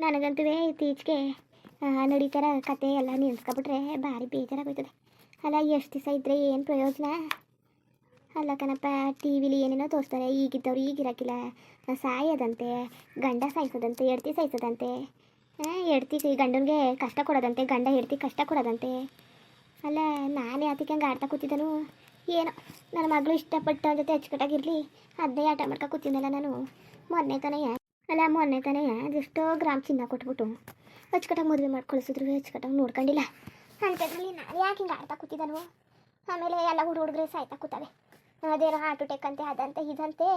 ನನಗಂತೂ ಇತ್ತೀಚೆಗೆ ನಡೀತಾರ ಕತೆ ಎಲ್ಲ ನಿಲ್ಸ್ಕೊಬಿಟ್ರೆ ಭಾರಿ ಬೇಜಾರಾಗೋಯ್ತದೆ. ಅಲ್ಲ ಎಷ್ಟು ದಿವಸ ಇದ್ದರೆ ಏನು ಪ್ರಯೋಜನ? ಅಲ್ಲ ಕಣಪ್ಪ, ಟಿ ವಿಲಿ ಏನೇನೋ ತೋರಿಸ್ತಾರೆ, ಈಗಿದ್ದವ್ರು ಈಗಿರೋಕ್ಕಿಲ್ಲ, ಸಾಯೋದಂತೆ, ಗಂಡ ಸಾಯಿಸೋದಂತೆ, ಹೆಡ್ತಿ ಸಾಯಿಸೋದಂತೆ, ಹೆಡ್ತಿ ಗಂಡನಿಗೆ ಕಷ್ಟ ಕೊಡೋದಂತೆ, ಗಂಡ ಹೆಡ್ತಿ ಕಷ್ಟ ಕೊಡೋದಂತೆ. ಅಲ್ಲ ನಾನು ಯಾತಕ್ಕೆ ಹಂಗೆ ಆಡ್ತಾ ಕೂತಿದ್ದನು ಏನೋ, ನನ್ನ ಮಗಳು ಇಷ್ಟಪಟ್ಟು ಜೊತೆ ಅಚ್ಚುಕಟ್ಟಾಗಿರಲಿ ಅದನ್ನೇ ಆಟ ಮಾಡ್ಕೊ ಕೂತಿದ್ದಲ್ಲ ನಾನು. ಮೊನ್ನೆ ತಾನೇ ಅದೆಷ್ಟೋ ಗ್ರಾಮ್ ಚಿನ್ನ ಕೊಟ್ಬಿಟ್ಟು ಅಚ್ಚುಕಟ್ಟಾಗಿ ಮದುವೆ ಮಾಡಿ ಕಳಿಸಿದ್ರು, ಅಚ್ಚುಕಟ್ಟಾಗಿ ನೋಡ್ಕೊಂಡಿಲ್ಲ ಅಂಥದ್ರಲ್ಲಿ ನಾನು ಯಾಕೆ ಹಿಂಗೆ ಆಡ್ತಾ ಕೂತಿದ್ದನು? ಆಮೇಲೆ ಎಲ್ಲ ಹುಡುಗರೆ ಸಾಯ್ತಾ ಕೂತವೆ, ಅದೇನೋ ಹಾರ್ಟ್ ಅಟ್ಯಾಕ್ ಅಂತೆ, ಅದಂತೆ ಇದಂತೆ,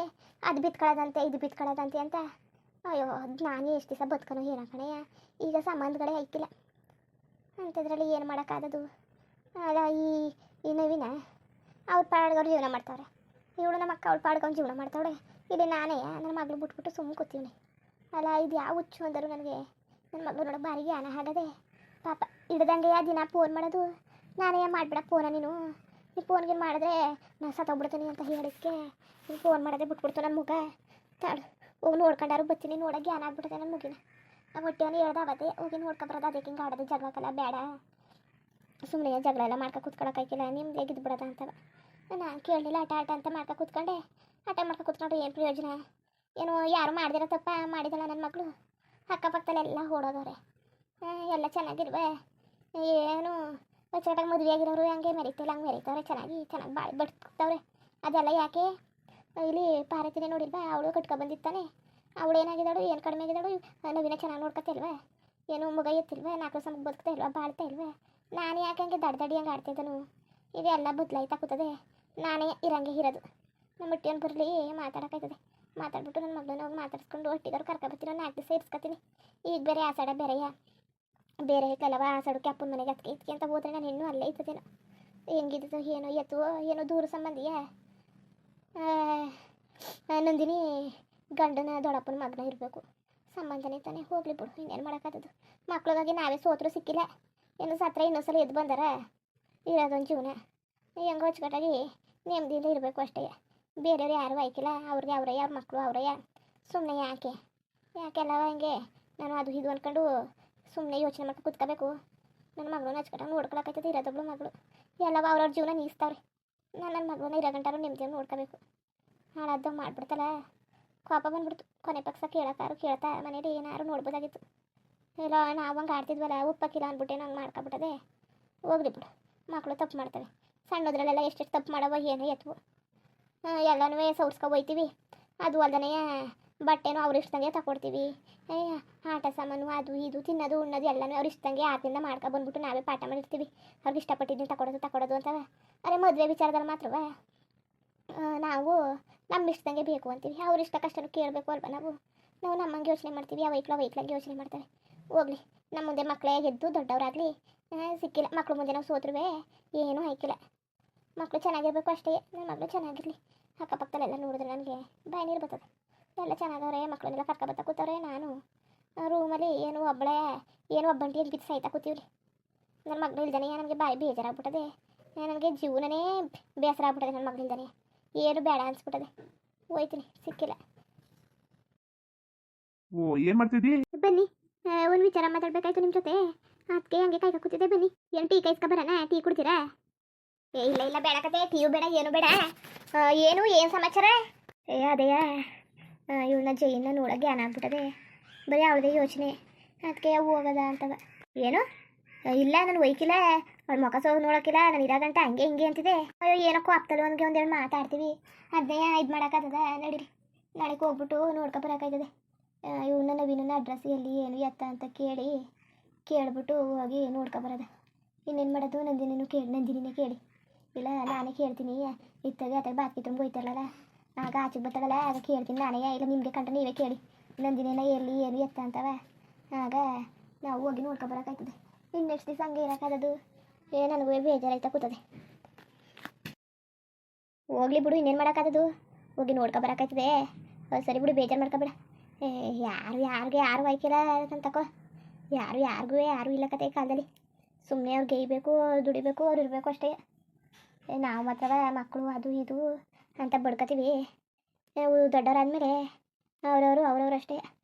ಅದು ಬಿತ್ಕೊಳ್ಳೋದಂತೆ, ಇದು ಬಿತ್ಕೊಳ್ಳೋದಂತೆ ಅಂತ. ಅಯ್ಯೋ ನಾನೇ ಎಷ್ಟು ದಿವಸ ಬದುಕನೋ ಏನೋ ಕಣೆಯ, ಈಗ ಸಂಬಂಧಗಳೇ ಐತಿಲ್ಲ ಅಂಥದ್ರಲ್ಲಿ ಏನು ಮಾಡೋಕ್ಕಾಗೋದು? ಅಲ್ಲ ಈ ನವೀನ ಅವ್ರ ಪಾಡ್ಗವ್ರು ಜೀವನ ಮಾಡ್ತಾವ್ರೆ, ಇವಳು ನಮ್ಮ ಅಕ್ಕ ಅವ್ಳ ಪಾಡ್ಗವ್ನು ಜೀವನ ಮಾಡ್ತಾವಳೆ, ಇಲ್ಲಿ ನಾನೇ ನನ್ನ ಮಗಳು ಬಿಟ್ಬಿಟ್ಟು ಸುಮ್ಮನೆ ಕೂತೀವಿ. ಅಲ್ಲ ಇದು ಯಾವ ಹುಚ್ಚು ಅಂದರು ನನಗೆ. ನನ್ನ ಮಗಳು ನೋಡೋ ಬಾರಿಗೆ ಜ್ಞಾನ ಆಗದೆ ಪಾಪ, ಹಿಡ್ದಂಗೆ ದಿನ ಫೋನ್ ಮಾಡೋದು. ನಾನೇ ಮಾಡಿಬಿಡ ಫೋನ, ನೀನು ಫೋನ್ಗೆ ಮಾಡಿದ್ರೆ ನಾನು ಸತ್ತೋಗ್ಬಿಡ್ತೀನಿ ಅಂತ ಹೇಳಿದ್ಕೆ ನೀನು ಫೋನ್ ಮಾಡೋದೇ ಬಿಟ್ಬಿಡ್ತು ನನ್ನ ಮುಖ. ತಾಳು ಹೋಗಿ ನೋಡ್ಕೊಂಡಾರು ಬರ್ತೀನಿ, ನೋಡೋಕೆ ಜ್ಞಾನ ಆಗ್ಬಿಡ್ತದೆ ನನ್ನ ಮುಗಿನ. ಆ ಹೊಟ್ಟೆವನು ಹೇಳ್ದ ಅವತ್ತೆ ಹೋಗಿ ನೋಡ್ಕೊಬರೋದು, ಅದಕ್ಕೆ ಹಿಂಗೆ ಆಡೋದು ಜಗಳಕ್ಕೆಲ್ಲ ಬೇಡ, ಸುಮ್ಮನೆ ಜಗಳ ಎಲ್ಲ ಮಾಡ್ಕೊ ಕೂತ್ಕೊಳ್ಳೋಕ್ಕಾಗಿಲ್ಲ, ನಿಮ್ದು ಹೇಗಿದ್ದು ಬಿಡೋದ ಅಂತ ನಾನು ಕೇಳಲಿಲ್ಲ. ಆಟ ಅಂತ ಮಾಡ್ಕೊ ಕೂತ್ಕೊಂಡೆ, ಆಟ ಮಾಡ್ಕೊ ಕೂತ್ಕೊಂಡ್ರೆ ಏನು ಪ್ರಯೋಜನ? ಏನು ಯಾರು ಮಾಡ್ದಿರೋ ತಪ್ಪ ಮಾಡಿದಲ್ಲ ನನ್ನ ಮಗಳು. ಅಕ್ಕಪಕ್ಕದಲ್ಲೆಲ್ಲ ಓಡೋದವ್ರೆ, ಎಲ್ಲ ಚೆನ್ನಾಗಿಲ್ವೇ, ಏನು ಅಚ್ಚುಕಟ್ಟಾಗಿ ಮದುವೆ ಆಗಿರೋರು ಹಂಗೆ ಮೆರೀತಿಲ್ಲ, ಹಂಗೆ ಮೆರೀತವ್ರೆ, ಚೆನ್ನಾಗಿ ಬಾಳಿ ಬಡ್ತವ್ರೆ. ಅದೆಲ್ಲ ಯಾಕೆ? ಇಲ್ಲಿ ಪಾರ್ವತಿನೇ ನೋಡಿಲ್ವಾ, ಅವಳು ಕಟ್ಕೊಬಂದಿತ್ತಾನೆ, ಅವಳು ಏನಾಗಿದ್ದಾಳು, ಏನು ಕಡಿಮೆ ಆಗಿದ್ದಾಳು, ನವೀನ ಚೆನ್ನಾಗಿ ನೋಡ್ಕೊತಿಲ್ವ, ಏನು ಮುಗ ಎತ್ತಿಲ್ವ, 4 ವರ್ಷ ಬದುಕ್ತಾ ಇಲ್ವ, ಬಾಳ್ತಾ ಇಲ್ವ? ನಾನು ಯಾಕೆ ಹಂಗೆ ದಡ್ದಡಿ ಹಂಗೆ ಆಡ್ತಿದ್ದನು? ಇದೆಲ್ಲ ಬದಲಾಯ್ತಾ ಕೂತದೆ, ನಾನೇ ಇರಂಗೆ ಇರೋದು. ನಮ್ಮ ಮುಟ್ಟಿಯನ್ನು ಬರಲಿ ಮಾತಾಡೋಕ್ಕಾಯ್ತದೆ, ಮಾತಾಡ್ಬಿಟ್ಟು ನನ್ನ ಮಗಳನ್ನ ಹೋಗಿ ಮಾತಾಡ್ಸ್ಕೊಂಡು ಒಟ್ಟಿದವ್ರು ಕರ್ಕೊಬರ್ತೀನಿ, 4 ದಿವಸ ಇರಿಸ್ಕೊತೀನಿ. ಈಗ ಬೇರೆ ಆಸಾಡ ಬೇರೆಯಾ, ಬೇರೆ ಐತಲ್ಲವ ಆಸಾಡಕ್ಕೆ ಅಪ್ಪನ ಮನೆಗೆ ಅದಕ್ಕೆ ಇದಕ್ಕೆ ಅಂತ ಹೋದ್ರೆ ನಾನು ಇನ್ನೂ ಅಲ್ಲೇ ಇರ್ತದೇನೋ, ಹೆಂಗಿದ್ದು ಏನೋ ಎತ್ತುವೋ ಏನೋ ದೂರ ಸಂಬಂಧಿಯಾ. ನಂದಿನಿ ಗಂಡನ ದೊಡ್ಡಪ್ಪನ ಮಗನ ಇರಬೇಕು, ಸಂಬಂಧನೇ ತಾನೇ, ಹೋಗ್ಲಿ ಬಿಡು, ಇನ್ನೇನು ಮಾಡೋಕ್ಕಾಗದು. ಮಕ್ಳಿಗಾಗಿ ನಾವೇ ಸೋತ್ರೂ ಸಿಕ್ಕಿಲ್ಲ, ಏನು ಸತ್ರ ಇನ್ನೊಂದ್ಸಲ ಎದ್ದು ಬಂದಾರ, ಇರೋದೊಂದು ಜೀವನ ಹೆಂಗೋ ಅಚ್ಚುಕಟ್ಟಾಗಿ ನೆಮ್ಮದಿಯಿಂದ ಇರಬೇಕು ಅಷ್ಟೇ. ಬೇರೆಯವ್ರು ಯಾರೂ ಆಯ್ಕಿಲ್ಲ, ಅವ್ರಿಗೆ ಅವರೇ, ಅವ್ರ ಮಕ್ಕಳು ಅವರೇ, ಸುಮ್ಮನೆ ಯಾಕೆಲ್ಲವ ಹಿಂಗೆ ನಾನು ಅದು ಇದು ಅಂದ್ಕೊಂಡು ಸುಮ್ಮನೆ ಯೋಚನೆ ಮಾಡ್ಕೊಂಡು ಕೂತ್ಕೋಬೇಕು? ನನ್ನ ಮಗಳನ್ನ ಅಚ್ಚುಕಟ್ಟಾಗಿ ನೋಡ್ಕೊಳಕ್ಕಾಯ್ತದೆ, ಇರೋದೊಬ್ಳು ಮಗಳು, ಎಲ್ಲವ ಅವ್ರವ್ರ ಜೀವನ ನೀಸ್ತಾವ್ರೆ. ನನ್ನ ಮಗಳನ್ನ ಇರೋ ಗಂಟಾರು ನೆಮ್ಮದಿಯಾಗಿ ನೋಡ್ಕೋಬೇಕು. ಹಾಳಾದ ಮಾಡ್ಬಿಡ್ತಲ್ಲ, ಕೋಪ ಬಂದ್ಬಿಡ್ತು. ಕೊನೆ ಪಕ್ಷ ಕೇಳ್ತಾ ಮನೇಲಿ ಏನಾರು ನೋಡ್ಬೋದಾಗಿತ್ತು. ಇಲ್ಲ ನಾವು ಹಂಗೆ ಆಡ್ತಿದ್ವಲ್ಲ, ಉಪ್ಪಕ್ಕಿಲ್ಲ ಅಂದ್ಬಿಟ್ಟೇನು ಹಂಗೆ ಮಾಡ್ಕೊಬಿಟ್ಟದೆ. ಹೋಗ್ಲಿ ಬಿಡು, ಮಕ್ಕಳು ತಪ್ಪು ಮಾಡ್ತವೆ, ಸಣ್ಣದ್ರಲ್ಲೆಲ್ಲ ಎಷ್ಟೆಷ್ಟು ತಪ್ಪು ಮಾಡವ ಏನೋ ಎತ್ತವು, ಎಲ್ಲನೂ ಸೌರ್ಸ್ಕೊ ಹೋಯ್ತೀವಿ. ಅದು ಅಲ್ದನೇ ಬಟ್ಟೆನೂ ಅವ್ರು ಇಷ್ಟಂಗೆ ತಗೊಡ್ತೀವಿ, ಆಟ ಸಾಮಾನು ಅದು ಇದು ತಿನ್ನೋದು ಉಣ್ಣೋದು ಎಲ್ಲನೂ ಅವ್ರು ಇಷ್ಟಂಗೆ ಆರಿಂದ ಮಾಡ್ಕೊಬಂದ್ಬಿಟ್ಟು ನಾವೇ ಪಾಠ ಮಾಡಿರ್ತೀವಿ. ಅವ್ರಿಗೆ ಇಷ್ಟಪಟ್ಟಿದ್ದೀನಿ ತಗೊಡೋದು ಅಂತವ. ಅರೆ ಮದುವೆ ವಿಚಾರದಲ್ಲಿ ಮಾತ್ರವ ನಾವು ನಮ್ಮ ಇಷ್ಟದಂಗೆ ಬೇಕು ಅಂತೀವಿ, ಅವ್ರ ಇಷ್ಟ ಕಷ್ಟನೂ ಕೇಳಬೇಕು ಅಲ್ವ? ನಾವು ನಮ್ಮಂಗೆ ಯೋಚನೆ ಮಾಡ್ತೀವಿ, ಅವೈಕ್ಲಂಗೆ ಯೋಚನೆ ಮಾಡ್ತೇವೆ. ಹೋಗ್ಲಿ, ನಮ್ಮ ಮುಂದೆ ಮಕ್ಕಳೇ ಗೆದ್ದು ದೊಡ್ಡವರಾಗಲಿ, ಸಿಕ್ಕಿಲ್ಲ ಮಕ್ಕಳು ಮುಂದೆ ನಾವು ಸೋತ್ರುವೆ ಏನೂ ಆಯ್ಕಿಲ್ಲ. ಮಕ್ಕಳು ಚೆನ್ನಾಗಿರ್ಬೇಕು ಅಷ್ಟೇ, ನನ್ನ ಮಗಳು ಚೆನ್ನಾಗಿರಲಿ. ಅಕ್ಕಪಕ್ಕದಲ್ಲೆಲ್ಲ ನೋಡಿದ್ರೆ ನನಗೆ ಬಾಯಿ ನೀರು ಬರ್ತದೆ. ಎಲ್ಲ ಚೆನ್ನಾಗವ್ರೆ, ಮಕ್ಕಳನ್ನೆಲ್ಲ ಕರ್ಕೊಬತ್ತಾ ಕೂತವ್ರೆ, ನಾನು ರೂಮಲ್ಲಿ ಏನು ಒಬ್ಬಂಟಿ ಬಿದ್ದು ಸಾಯ್ತಾ ಕೂತೀವ್ರಿ. ನನ್ನ ಮಗಳು ಇಲ್ದಾನೆ ನನಗೆ ಬಾಯಿ ಬೇಜಾರಾಗ್ಬಿಟ್ಟದೆ, ನನಗೆ ಜೀವನನೇ ಬೇಸರ ಆಗ್ಬಿಟ್ಟದೆ. ನನ್ನ ಮಗಳು ಇಲ್ದಾನೆ ಏನು ಬೇಡ ಅನ್ಸ್ಬಿಟ್ಟದೆ, ಹೋಯ್ತೀನಿ, ಸಿಕ್ಕಿಲ್ಲ. ಏನ್ ಮಾಡ್ತಿದ್ದಿ? ಬನ್ನಿ, ಒಂದು ವಿಚಾರ ಮಾತಾಡ್ಬೇಕಾಯ್ತು ನಿಮ್ಮ ಜೊತೆ, ಅದಕ್ಕೆ ಹಂಗೆ ಕಾಯ್ಕ ಕೂತಿದ್ದೆ. ಬನ್ನಿ, ಏನು ಟೀ ಕಾಯಿಸ್ಕೊ ಬರೋಣ? ಟೀ ಕುಡ್ತೀರಾ? ಇಲ್ಲ ಬೇಡ ಕತೆ, ಟೀಯು ಬೇಡ ಏನು ಬೇಡ. ಏನು ಸಮಾಚಾರ? ಅದೇಯಾ ಇವಳನ್ನ ಜೈನ ನೋಡೋ ಜ್ಞಾನ ಆಗ್ಬಿಟ್ಟದೆ, ಬರೀ ಅವಳದೇ ಯೋಚನೆ, ಅದಕ್ಕೆ ಹೋಗೋದ ಅಂತವ. ಏನು ಇಲ್ಲ, ನಾನು ಒಯ್ಕಿಲ್ಲ, ಅವಳು ಮುಖ ಸೋಗಿ ನೋಡೋಕ್ಕಿಲ್ಲ, ನಾನು ಇರಾಗಂಟ ಹಂಗೆ ಹಿಂಗೆ ಅಂತಿದೆ. ಅಯ್ಯೋ ಏನಕ್ಕೋ ಆಗ್ತದೆ, ಒಂದೆರಡು ಮಾತಾಡ್ತೀವಿ, ಅದನ್ನೇ ಇದು ಮಾಡೋಕ್ಕಾಗದ? ನಡೀರಿ, ನಾಳೆಗೆ ಹೋಗ್ಬಿಟ್ಟು ನೋಡ್ಕೊಬರೋಕ್ಕಾಯ್ತದೆ. ಇವನ್ನ ನವೀನನ್ನ ಅಡ್ರೆಸ್ ಎಲ್ಲಿ ಏನು ಎತ್ತ ಅಂತ ಕೇಳ್ಬಿಟ್ಟು ಹೋಗಿ ನೋಡ್ಕೊಬರೋದ. ಇನ್ನೇನು ಮಾಡೋದು? ನಂದಿನಿನೇ ಕೇಳಿ, ಇಲ್ಲ ನಾನೇ ಕೇಳ್ತೀನಿ. ಇತ್ತಾಗೆ ಅತ್ತಾಗ ಬಾತ್ಕಿತ್ರಂಗೆ ಹೋಯ್ತಾರಲ್ಲ, ಆಗ ಆಚೆಗೆ ಬರ್ತಾಳಲ್ಲ, ಆಗ ಕೇಳ್ತೀನಿ ನಾನೇ, ಇಲ್ಲ ನಿಮಗೆ ಕಂಡ್ರೆ ನೀವೇ ಕೇಳಿ ನಂದಿನಿನ ಎಲ್ಲಿ ಏನು ಎತ್ತ ಅಂತವ, ಆಗ ನಾವು ಹೋಗಿ ನೋಡ್ಕೊಬರೋಕ್ಕಾಯ್ತದೆ. ಇನ್ನೆಷ್ಟು ದಿವಸ ಹಂಗೆ ಇರೋಕ್ಕಾಗದು? ನನಗೂ ಬೇಜಾರಾಯ್ತಾ ಕೂತದೆ. ಹೋಗ್ಲಿ ಬಿಡು, ಇನ್ನೇನು ಮಾಡೋಕ್ಕಾಗದು? ಹೋಗಿ ನೋಡ್ಕೊಬರೋಕ್ಕಾಯ್ತದೆ. ಸರಿ ಬಿಡು, ಬೇಜಾರು ಮಾಡ್ಕೊಬೇಡ. ಯಾರು ಆಯ್ಕಿಲ್ಲ ಅಂತಕೋ, ಯಾರು ಇಲ್ಲ ಕತೆ ಕಾಲದಲ್ಲಿ. ಸುಮ್ಮನೆ ಅವ್ರು ಗೇಯ್ಬೇಕು, ದುಡಿಬೇಕು, ಅವ್ರು ಇರಬೇಕು ಅಷ್ಟೇ. ನಾವು ಮಾತ್ರ ಮಕ್ಕಳು ಅದು ಇದು ಅಂತ ಬಡ್ಕೊತೀವಿ. ನಾವು ದೊಡ್ಡವರಾದ್ಮೇಲೆ ಅವರವರು ಅಷ್ಟೇ.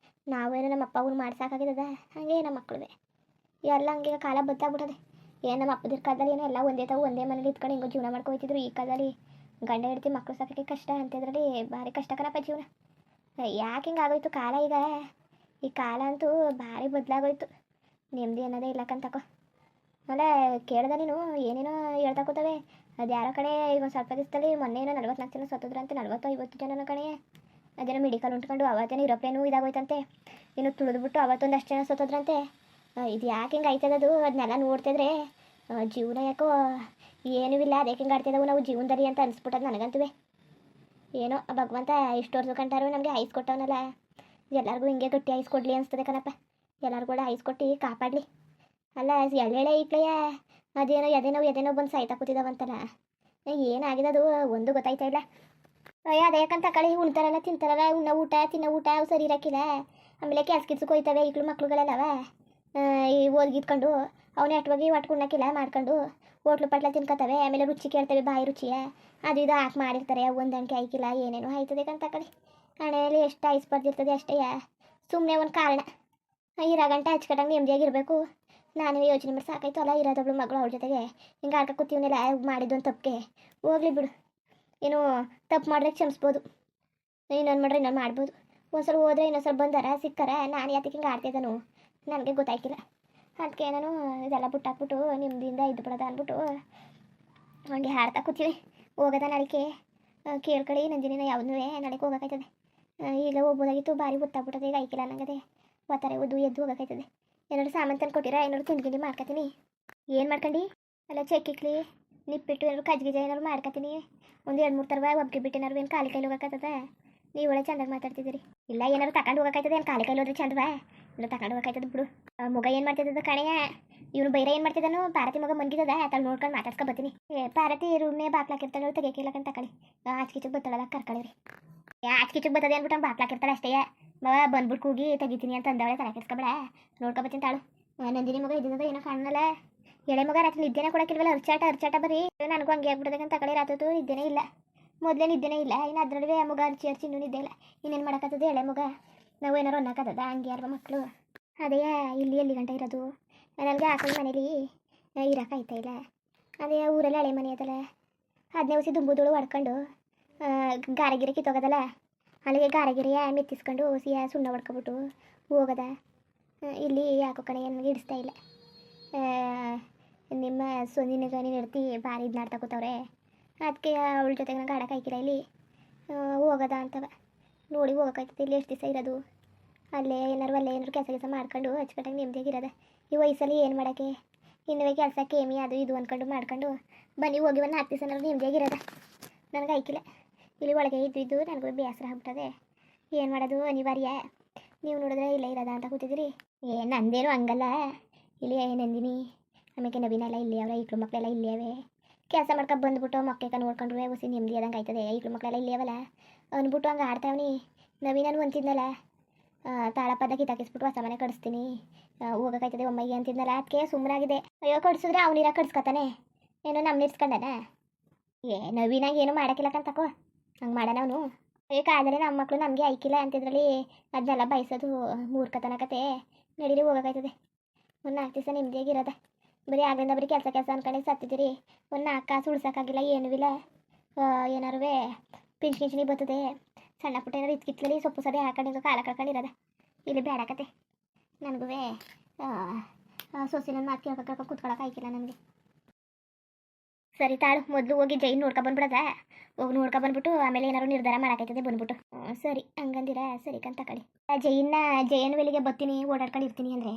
ನಾವೇನೋ ನಮ್ಮ ಅಪ್ಪ ಅವ್ರು ಮಾಡ್ಸಾಕಾಗಿದ್ದದ ಹಾಗೆ ನಮ್ಮ ಮಕ್ಕಳು ಎಲ್ಲ ಹಂಗೆ ಕಾಲ ಬದಲಾಗ್ಬಿಟ್ಟದೆ. ಏನು ನಮ್ಮ ಅಪ್ಪದಿರ ಕಾಲದಲ್ಲಿ ಏನೋ ಎಲ್ಲ ಒಂದೇ ತಾವು ಒಂದೇ ಮನೇಲಿ ಇದ್ಕೊಂಡು ಹಿಂಗೋ ಜೀವನ ಮಾಡ್ಕೊಯ್ತಿದ್ರು. ಈ ಕಾಲದಲ್ಲಿ ಗಂಡ ಹೆಂಡತಿ ಮಕ್ಕಳು ಸಾಕೋಕ್ಕೆ ಕಷ್ಟ ಅಂತಿದ್ರಲ್ಲಿ ಭಾರಿ ಕಷ್ಟ ಕಣಪ್ಪ ಜೀವನ. ಯಾಕೆ ಹಿಂಗೆ ಆಗೋಯ್ತು ಕಾಲ ಈಗ? ಈ ಕಾಲ ಅಂತೂ ಭಾರಿ ಬದಲಾಗೋಯ್ತು. ನೆಮ್ಮದಿ ಅನ್ನೋದೇ ಇಲ್ಲಕ್ಕಂತಕೋ. ಅಲ್ಲ ಕೇಳ್ದೆ ನೀನು ಏನೇನೋ ಹೇಳ್ತಾ ಕೂತವೆ. ಅದು ಯಾರೋ ಕಡೆ ಈಗ ಒಂದು ಸ್ವಲ್ಪ ದಿವಸದಲ್ಲಿ ಮೊನ್ನೆ ಏನೋ 44 ಜನ ಸತ್ತೋದ್ರಂತೆ, 40-50 ಜನನ ಕಣೆ. ಅದೇನೋ ಮೆಡಿಕಲ್ ಉಂಟ್ಕೊಂಡು ಅವತ್ತೇನೋ ಇರೋಪ್ಲೇನು ಇದಾಗೋಯ್ತಂತೆ, ಇನ್ನು ತುಳಿದ್ಬಿಟ್ಟು ಅವತ್ತೊಂದಷ್ಟು ಜನ ಸತ್ತೋದ್ರಂತೆ. ಇದು ಯಾಕೆ ಹಿಂಗೆ ಆಯ್ತದದು? ಅದನ್ನೆಲ್ಲ ನೋಡ್ತಿದ್ರೆ ಜೀವನ ಯಾಕೋ ಏನೂ ಇಲ್ಲ, ಅದಕ್ಕೆ ಹಿಂಗೆ ಆಡ್ತಿದ್ದವು ನಾವು ಜೀವನದಲ್ಲಿ ಅಂತ ಅನಿಸ್ಬಿಟ್ಟದು ನನಗಂತೂ. ಏನೋ ಭಗವಂತ ಇಷ್ಟು ವರ್ಷ ಕಂಟಾರು ನಮಗೆ ಐಸ್ ಕೊಟ್ಟವನಲ್ಲ, ಎಲ್ಲರಿಗೂ ಹಿಂಗೆ ಗಟ್ಟಿ ಐಸ್ ಕೊಡಲಿ ಅನಿಸ್ತದೆ ಕಣಪ್ಪ. ಎಲ್ಲರಿಗೂ ಐಸ್ ಕೊಟ್ಟು ಕಾಪಾಡಲಿ. ಅಲ್ಲ ಎಳ್ಳೆಳೆ ಇಟ್ಲೆಯ ಅದೇನೋ ಎದೇನೋ ಬಂದು ಸಾಯ್ತಾ ಕೂತಿದ್ದಾವಂತಲ್ಲ, ಏನಾಗಿದೆ ಅದು ಒಂದು ಗೊತ್ತಾಯ್ತಾ ಇಲ್ಲ. ಅಯ್ಯ ಅದೇ ಯಾಕಂತ ಕಳಿ ಉಣ್ತಾರಲ್ಲ ತಿಂತಾರಲ್ಲ, ತಿನ್ನೋ ಊಟ ಅವು ಸರಿ ಇರೋಕ್ಕಿಲ್ಲ. ಆಮೇಲೆ ಕೆಲ್ಸಕ್ಕೆ ಹೋಯ್ತವೆ ಈಗಲೂ ಮಕ್ಳುಗಳೆಲ್ಲವ ಈ ಓದ್ಗಿದ್ಕೊಂಡು ಅವನೇ ಅಟ್ವಾಗಿ ಒಟ್ಕೊಂಡಕ್ಕಿಲ್ಲ ಮಾಡ್ಕೊಂಡು ಹೋಟ್ಲು ಪಟ್ಲ ತಿನ್ಕೋತವೆ. ಆಮೇಲೆ ರುಚಿ ಕೇಳ್ತವೆ, ಬಾಯಿ ರುಚಿಯ ಅದು ಇದು ಹಾಕಿ ಮಾಡಿರ್ತಾರೆ, ಒಂದಣಿಕೆ ಆಯ್ಕಿಲ್ಲ ಏನೇನೋ ಆಯ್ತದೆ ಕಂತ ಕಳಿ. ಹಣೆಯಲ್ಲಿ ಎಷ್ಟು ಐಸ್ ಬರ್ದಿರ್ತದೆ ಅಷ್ಟೇ, ಸುಮ್ಮನೆ ಒಂದು ಕಾರಣ. ಇರೋ ಗಂಟೆ ಹಚ್ಕಟ್ಟಂಗೆ ನೆಮ್ಮದಿಯಾಗಿರಬೇಕು. ನಾನು ಯೋಚನೆ ಮಾಡಿ ಸಾಕಾಯ್ತು ಅಲ್ಲ, ಇರೋದೊಬ್ಳು ಮಗಳು ಅವಳ ಜೊತೆಗೆ ಹಿಂಗೆ ಆಡ್ಕ ಕೂತೀವನ್ನೆಲ್ಲ ಮಾಡಿದ್ದು ಒಂದು ತಪ್ಪಿಗೆ ಹೋಗ್ಲಿ ಬಿಡು. ಏನು ತಪ್ಪು ಮಾಡಿದ್ರೆ ಕ್ಷಮಿಸ್ಬೋದು, ಇನ್ನೊಂದು ಮಾಡ್ರೆ ಇನ್ನೊಂದು ಮಾಡ್ಬೋದು. ಒಂದ್ಸಲ ಹೋದ್ರೆ ಇನ್ನೊಂದ್ಸಲ ಬಂದಾರ ಸಿಕ್ಕಾರ, ನಾನು ಯಾತಕ್ಕೆ ಹಿಂಗೆ ಆಡ್ತಿದ್ದನು ನನಗೆ ಗೊತ್ತಾಯ್ತಿಲ್ಲ. ಅದಕ್ಕೆ ನಾನು ಇದೆಲ್ಲ ಬಿಟ್ಟಾಕ್ಬಿಟ್ಟು ನಿಮ್ಮದಿಂದ ಇದು ಬಿಡೋದ ಅಂದ್ಬಿಟ್ಟು ಹಂಗೆ ಹಾಡ್ತಾ ಕೂತೀವಿ. ಹೋಗೋದ ನಾಳಿಕೆ ಕೇಳ್ಕಳಿ ನಂದಿನ ಯಾವ್ದೂ ನಾಳೆಗೆ ಹೋಗೋಕ್ಕಾಯ್ತದೆ. ಈಗ ಹೋಗ್ಬೋದಾಗಿತ್ತು, ಭಾರಿ ಗೊತ್ತಾಗ್ಬಿಟ್ಟದೆ, ಈಗ ಐಕಿಲ್ಲ ಅನ್ನಂಗದೆ ಒತ್ತಾರೆ ಎದ್ದು ಹೋಗೋಕ್ಕಾಯ್ತದೆ. ಏನಾದ್ರು ಸಾಮಾನು ತಂದು ಕೊಟ್ಟಿರಾ? ಏನಾದ್ರು ತಿಂಡಿ ಮಾಡ್ಕೊತೀನಿ. ಏನು ಮಾಡ್ಕೊಂಡು ಅಲ್ಲ ಚೆಕ್ಕಿಕ್ಲಿ ನಿಪ್ಪಿಟ್ಟು ಏನಾದ್ರು ಕಜ್ಜಿಗೆ ಏನಾದ್ರು ಮಾಡ್ಕೊತೀನಿ. ಒಂದು 2-3 ಥರ ಒಬ್ಬಗೆ ಬಿಟ್ಟು ಏನಾದ್ರು ಏನು ಖಾಲಿ ಕೈಲಿ ಹೋಗೋಕ್ಕಾಗ್ತದ? ನೀವು ಒಳ್ಳೆ ಚಂದಾಗಿ ಮಾತಾಡ್ತಿದ್ದೀರಿ. ಇಲ್ಲ ಏನಾದ್ರು ತಗೊಂಡು ಹೋಗೋಕ್ಕಾಯ್ತದೆ, ಏನು ಖಾಲಿ ಕೈಲಿ ಹೋದ್ರೆ ಚಂದವಾ? ಇಲ್ಲ ತಗೊಂಡು ಹೋಗೋಕ್ಕಾಯ್ತದ ಬಿಡು. ಮಗ ಏನು ಮಾಡ್ತಿದ್ದದ ಕಣೆಯ? ಇವನು ಬೈರ ಏನು ಮಾಡ್ತಿದ್ದಾನು? ಪಾರತಿ ಮಗ ಮನ್ಗಿದ್ದದ ಆತಲ್ಲಿ ನೋಡ್ಕೊಂಡು ಮಾತಾಡ್ಸ್ಕೊ ಬರ್ತೀನಿ. ಪಾರತಿ ರೂಮ್ನೇ ಬಾಕ್ಲಾಕಿರ್ತಾಳೆ, ತೆಗಿಯಕ್ಕಿಲ್ಲಕಂತ ತಗೊಳ್ಳಿ. ಆಚ್ಕಿಚಕ್ಕೆ ಬತ್ತಳಲ್ಲ ಕರ್ಕೊಳ್ಳಿ. ಆಚ್ಕಿಚಕ್ಕೆ ಬರ್ತದೆ ಅಂದ್ಬಿಟ್ಟು ಬಾಕ್ಲಾಕಿರ್ತಾಳೆ ಅಷ್ಟೇ. ಮಗ ಬಂದ್ಬಿಟ್ಟು ಕೂಗಿ ತೆಗಿತೀನಿ ಅಂತ ಅಂದವಳೆ, ತಲೆ ಕೆಡ್ಸ್ಕೊಬೇಡ, ನೋಡ್ಕೊಬತ್ತೀನಿ ತಾಳು. ನಂದಿನಿ ಮಗ ಇದ್ದಿದ್ದದ ಏನೋ ಕಾಣಲ್ಲ. ಎಳೆ ಮಗ ರಾತ್ರಿ ನಿದ್ದೆನೇ ಕೊಡೋಕ್ಕಿಲ್ವಲ್ಲ, ಅರ್ಚಾಟ ಬರೀ. ನನಗೂ ಹಂಗೆ ಆಗ್ಬಿಡೋದಕ್ಕಂತ ತಗೊಳ್ಳಿ. ರಾತ್ರಿ ನಿದ್ದೆನೇ ಇಲ್ಲ, ಮೊದಲೇ ನಿದ್ದೆನೇ ಇಲ್ಲ. ಇನ್ನು ಅದರಲ್ಲೇ ಮಗ ಅರ್ಚಿ ಇನ್ನೂ ನಿದ್ದೆ ಇಲ್ಲ. ಇನ್ನೇನು ಮಾಡೋಕ್ಕತ್ತದ ಎಳೆ ಮಗ? ನಾವು ಏನಾರು ಅನ್ನೋಕ್ಕದ ಹಂಗೆ ಅಲ್ವ ಮಕ್ಕಳು? ಅದೇ ಎಲ್ಲಿ ಗಂಟೆ ಇರೋದು? ನನಗೆ ಆಕಳ ಮನೇಲಿ ಇರೋಕ್ಕಾಯ್ತಾ ಇಲ್ಲ. ಅದೇ ಊರಲ್ಲಿ ಹಳೆ ಮನೆ ಅದಲ್ಲ, ಅದನ್ನೇ ಉಸಿ ದುಂಬುದಳು ಹೊಡ್ಕೊಂಡು ಗಾರೆಗಿರಿ ಕಿತ್ತೋಗೋದಲ್ಲ, ಅಲ್ಲಿಗೆ ಗಾರೆಗಿರಿಯ ಮೆತ್ತಿಸ್ಕೊಂಡು ಹುಸಿಯ ಸುಣ್ಣ ಹೊಡ್ಕೊಬಿಟ್ಟು ಹೋಗೋದ. ಇಲ್ಲಿ ಯಾಕೋ ಕಣೆ ನನಗೆ ಹಿಡಿಸ್ತಾ ಇಲ್ಲ. ನಿಮ್ಮ ನಿನಗೆ ನೀನು ಇರ್ತಿ ಭಾರಿ ಇದು ಮಾಡ್ತಾ ಕೂತವ್ರೆ, ಅದಕ್ಕೆ ಅವಳ ಜೊತೆಗೆ ನಂಗೆ ಆಡೋಕ್ಕಾಯ್ಕಿಲ್ಲ. ಇಲ್ಲಿ ಹೋಗೋದ ಅಂತವ ನೋಡಿ ಹೋಗೋಕ್ಕಾಯ್ತದೆ. ಇಲ್ಲಿ ಎಷ್ಟು ದಿವಸ ಇರೋದು? ಅಲ್ಲೇ ಏನಾದ್ರು ಕೆಲಸ ಮಾಡ್ಕೊಂಡು ಅಚ್ಚುಕಟ್ಟಾಗಿ ನೆಮ್ಮದಿಯಾಗಿರೋದ. ಈ ವಯಸ್ಸಲ್ಲಿ ಏನು ಮಾಡೋಕ್ಕೆ? ಇನ್ನುವೇ ಕೆಲಸ ಕೇಮಿ ಅದು ಇದು ಅಂದ್ಕೊಂಡು ಮಾಡ್ಕೊಂಡು ಬನ್ನಿ ಹೋಗಿ ಒಂದು 4 ದಿವಸ ನೆಮ್ಮದಿಯಾಗಿರೋದ. ನನಗೆ ಆಯ್ಕಿಲ್ಲ. ಇಲ್ಲಿ ಒಳಗೆ ಇದ್ದು ನನಗೂ ಬೇಸರ ಆಗ್ಬಿಟ್ಟದೆ. ಏನು ಮಾಡೋದು ಅನಿವಾರ್ಯ. ನೀವು ನೋಡಿದ್ರೆ ಇಲ್ಲೇ ಇರೋದ ಅಂತ ಕೂತಿದ್ರಿ. ನಂದೇನು ಹಂಗಲ್ಲ. ಇಲ್ಲಿ ನಂದಿನಿ ಆಮೇಲೆ ನವೀನೆಲ್ಲ ಇಲ್ಲಿ ಅವರ ಈಕ್ಳು ಮಕ್ಕಳೆಲ್ಲ ಇಲ್ಲಿ ಅವೆ. ಕೆಲಸ ಮಾಡ್ಕೊಂಡು ಬಂದ್ಬಿಟ್ಟು ಮಕ್ಕಳ ನೋಡ್ಕೊಂಡ್ರೆ ಹೊಸಿ ನೆಮ್ಮದಿ ಆದಂಗೆ ಆಯ್ತದೆ. ಈಕ್ಳು ಮಕ್ಕಳೆಲ್ಲ ಇಲ್ಲಿ ಅವಲ್ಲ ಅಂದ್ಬಿಟ್ಟು ಹಂಗೆ ಆಡ್ತಾವನಿ. ನವೀನನು ಅಂತಿದ್ನಲ್ಲ, ತಾಳಪದ ಕಿತ್ತಾಕಿಸ್ಬಿಟ್ಟು ಹೊಸ ಮನೆ ಕಡಿಸ್ತೀನಿ ಹೋಗೋಕ್ಕಾಯ್ತದೆ ಒಮ್ಮಗೆ ಅಂತಿದ್ನಲ್ಲ, ಅದಕ್ಕೆ ಸುಮ್ಮನಾಗಿದೆ. ಅಯ್ಯೋ ಕಡಿಸಿದ್ರೆ ಅವನಿರ ಕಡಿಸ್ಕೊತಾನೆ, ಏನೋ ನಮ್ಮ ಇರ್ಸ್ಕೊಂಡನ. ನವೀನಾಗ ಏನು ಮಾಡೋಕ್ಕಿಲ್ಲಕಂತಕೋ ಹಂಗೆ ಮಾಡೋಣ ಅವನು. ಕಾಲದಲ್ಲಿ ನಮ್ಮ ಮಕ್ಕಳು ನಮಗೆ ಐಕಿಲ್ಲ ಅಂತಿದ್ರಲ್ಲಿ ಅದನ್ನೆಲ್ಲ ಬಯಸೋದು ಮೂರ್ಖತನ ಕತೆ. ನಡೀರಿ ಹೋಗೋಕ್ಕಾಯ್ತದೆ. ಒಂದು 4 ದಿವಸ ನೆಮ್ಮದಿಯಾಗಿರೋದ. ಬರೀ ಆಗಲಿಂದ ಬರೀ ಕೆಲಸ ಅಂದ್ಕೊಂಡು ಸತ್ತಿದ್ದೀರಿ. ಒಂದು 4 ಕಾಸು ಉಳ್ಸೋಕ್ಕಾಗಿಲ್ಲ, ಏನೂ ಇಲ್ಲ. ಏನಾರು ಪಿಂಚಣಿ ಬರ್ತದೆ, ಸಣ್ಣ ಪುಟ್ಟ ಏನಾರು ಇತ್ಕಿತ್ಲಲ್ಲಿ ಸೊಪ್ಪು ಸರಿ ಹಾಕೊಂಡು ಕಾಲ ಕಳ್ಕೊಂಡಿರೋದ. ಇಲ್ಲಿ ಬೇಡಕತೆ ನನಗೂ ಸೊಸಿನ ಮಾತು ಕೇಳ್ಕೊಂಡು ಕೂತ್ಕೊಳ್ಳೋಕೆ ಆಯ್ಕಿಲ್ಲ ನನಗೆ. ಸರಿ ತಾಳು, ಮೊದಲು ಹೋಗಿ ಜೈನ್ ನೋಡ್ಕೊಬಂದ್ಬಿಡದ. ಹೋಗಿ ನೋಡ್ಕೊಬಂದ್ಬಿಟ್ಟು ಆಮೇಲೆ ಏನಾರು ನಿರ್ಧಾರ ಮಾಡೋಕ್ಕಾಯ್ತದೆ ಬಂದ್ಬಿಟ್ಟು. ಸರಿ ಹಂಗಂದಿರ ಸರಿ ಕಂತ ಕಳಿ. ಜಯನ ವೇಲಿಗೆ ಬರ್ತೀನಿ ಓಡಾಡ್ಕೊಂಡು ಇರ್ತೀನಿ ಅಂದರೆ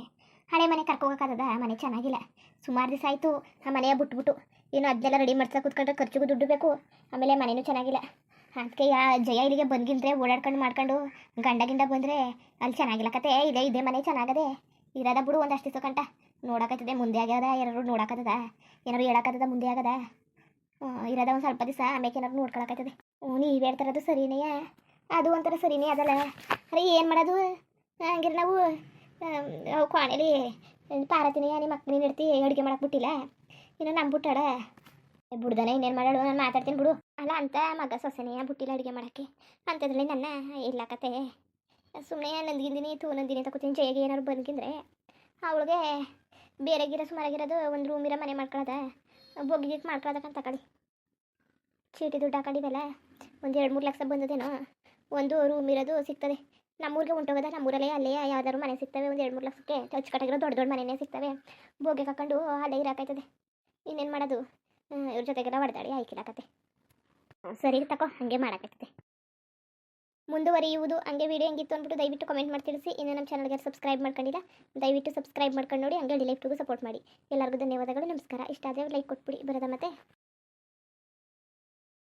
ಹಳೆ ಮನೆ ಕರ್ಕೋಗೋಕ್ಕಾಗದ? ಮನೆ ಚೆನ್ನಾಗಿಲ್ಲ, ಸುಮಾರು ದಿವಸ ಆಯಿತು ಆ ಮನೆಯ ಬಿಟ್ಬಿಟ್ಟು. ಇನ್ನು ಅದನ್ನೆಲ್ಲ ರೆಡಿ ಮಾಡ್ಸಕ್ಕೆ ಕೂತ್ಕೊಂಡ್ರೆ ಖರ್ಚಿಗೂ ದುಡ್ಡು ಬೇಕು, ಆಮೇಲೆ ಮನೆಯೂ ಚೆನ್ನಾಗಿಲ್ಲ. ಅದಕ್ಕೆ ಜಯ ಇಲ್ಲಿಗೆ ಬಂದ್ಗಿಂದ್ರೆ ಓಡಾಡ್ಕೊಂಡು ಮಾಡ್ಕೊಂಡು ಗಂಡ ಬಂದರೆ ಅಲ್ಲಿ ಚೆನ್ನಾಗಿಲ್ಲ ಕತೆ. ಇದೇ ಮನೆ ಚೆನ್ನಾಗದೆ ಇರೋದ ಬಿಡು. ಒಂದಷ್ಟು ದಿವಸ ಕಂಟ ನೋಡೋಕ್ಕಾಯ್ತದೆ. ಮುಂದೆ ಆಗ್ಯದ ಯಾರು ನೋಡೋಕ್ಕದ, ಏನಾರು ಹೇಳೋಕ್ಕದ ಮುಂದೆ ಆಗದ. ಇರೋದ ಒಂದು ಸ್ವಲ್ಪ ದಿವಸ ಆಮೇಲೆ ಏನಾರು ನೋಡ್ಕೊಳಕ್ಕಾಯ್ತದೆ. ನೀವು ಹೇಳ್ತಾರದು ಸರಿನೇ, ಅದು ಒಂಥರ ಸರಿನೇ ಅದಲ್ಲ. ಅರೆ ಏನು ಮಾಡೋದು? ಹಂಗಿರ ನಾವು ಕೋಣೆಲಿ ಪಾರತಿನಿ ನಿಮ್ಮ ಮಕ್ಕಳು ಇಡ್ತಿ ಅಡುಗೆ ಮಾಡಕ್ಕೆ ಬಿಟ್ಟಿಲ್ಲ, ಇನ್ನು ನಮ್ಮ ಬಿಟ್ಟಾಡ ಬಿಡ್ದಾನೆ. ಇನ್ನೇನು ಮಾಡೋಳು? ನಾನು ಮಾತಾಡ್ತೀನಿ ಬಿಡು. ಅಲ್ಲ ಅಂತ ಮಗ ಸೊಸೆನೇ ಬಿಟ್ಟಿಲ್ಲ ಅಡುಗೆ ಮಾಡೋಕ್ಕೆ ಅಂಥದ್ರಲ್ಲಿ ನನ್ನ ಇಲ್ಲ ಕತೆ. ಸುಮ್ಮನೆ ನಂದಿಗಿಂದಿನಿ ನಂದಿನಿ ತಗೋತೀನಿ. ಜಯಗೆ ಏನಾದ್ರು ಬಂದ್ಕಿಂದ್ರೆ ಅವಳಿಗೆ ಬೇರೆಗಿರೋ ಸುಮಾರಾಗಿರೋದು ಒಂದು ರೂಮ್ ಇರೋ ಮನೆ ಮಾಡ್ಕೊಳ್ಳೋದ, ಬೊಗ್ಗಿಗೆ ಮಾಡ್ಕೊಳ್ಳೋದಕ್ಕಂತ ತಗೊಳ್ಳಿ. ಚೀಟಿ ದುಡ್ಡು ಹಾಕೊಂಡಿವೆಲ್ಲ ಒಂದು 2-3 ಲಕ್ಷ ಬಂದದೇನೋ, ಒಂದು ರೂಮ್ ಇರೋದು ಸಿಗ್ತದೆ. ನಮ್ಮೂರಿಗೆ ಹೊಂಟೋಗೋದ, ನಮ್ಮೂರಲ್ಲೇ ಅಲ್ಲೇ ಯಾವ್ದಾದ್ರು ಮನೆ ಸಿಗ್ತವೆ. ಒಂದು 2-3 ಲಕ್ಷಕ್ಕೆ ಅಚ್ಚುಕಟ್ಟಾಗಿರೋ ದೊಡ್ಡ ದೊಡ್ಡ ಮನೆಯೇ ಸಿಗ್ತವೆ. ಬೋಗೆ ಹಾಕೊಂಡು ಅಲ್ಲೇ ಇರಾಕಾಯ್ತದೆ. ಇನ್ನೇನು ಮಾಡೋದು, ಇವ್ರ ಜೊತೆಗೆಲ್ಲ ಹೊಡೆದಾಡಿ ಆಯ್ಕಿಲಾಕತ್ತೆ. ಸರಿ ತಗೋ, ಹಾಗೆ ಮಾಡೋಕ್ಕಾಗ್ತದೆ. ಮುಂದುವರಿಯುವುದು. ಹಂಗೆ ವೀಡಿಯೋ ಹೆಂಗಿತ್ತು ಅಂದ್ಬಿಟ್ಟು ದಯವಿಟ್ಟು ಕಮೆಂಟ್ ಮಾಡಿ ತಿಳಿಸಿ. ಇನ್ನು ನಮ್ಮ ಚಾನಲ್ಗೆ ಸಬ್ಸ್ಕ್ರೈಬ್ ಮಾಡ್ಕೊಂಡಿಲ್ಲ, ದಯವಿಟ್ಟು ಸಬ್ಸ್ಕ್ರೈಬ್ ಮಾಡ್ಕೊಂಡು ನೋಡಿ. ಹಂಗೆ ಡಿಲೈಫ್ಟಿಗೂ ಸಪೋರ್ಟ್ ಮಾಡಿ. ಎಲ್ಲರಿಗೂ ಧನ್ಯವಾದಗಳು, ನಮಸ್ಕಾರ. ಇಷ್ಟ ಆದರೆ ಲೈಕ್ ಕೊಟ್ಬಿಡಿ. ಬರೋದ ಮತ್ತೆ.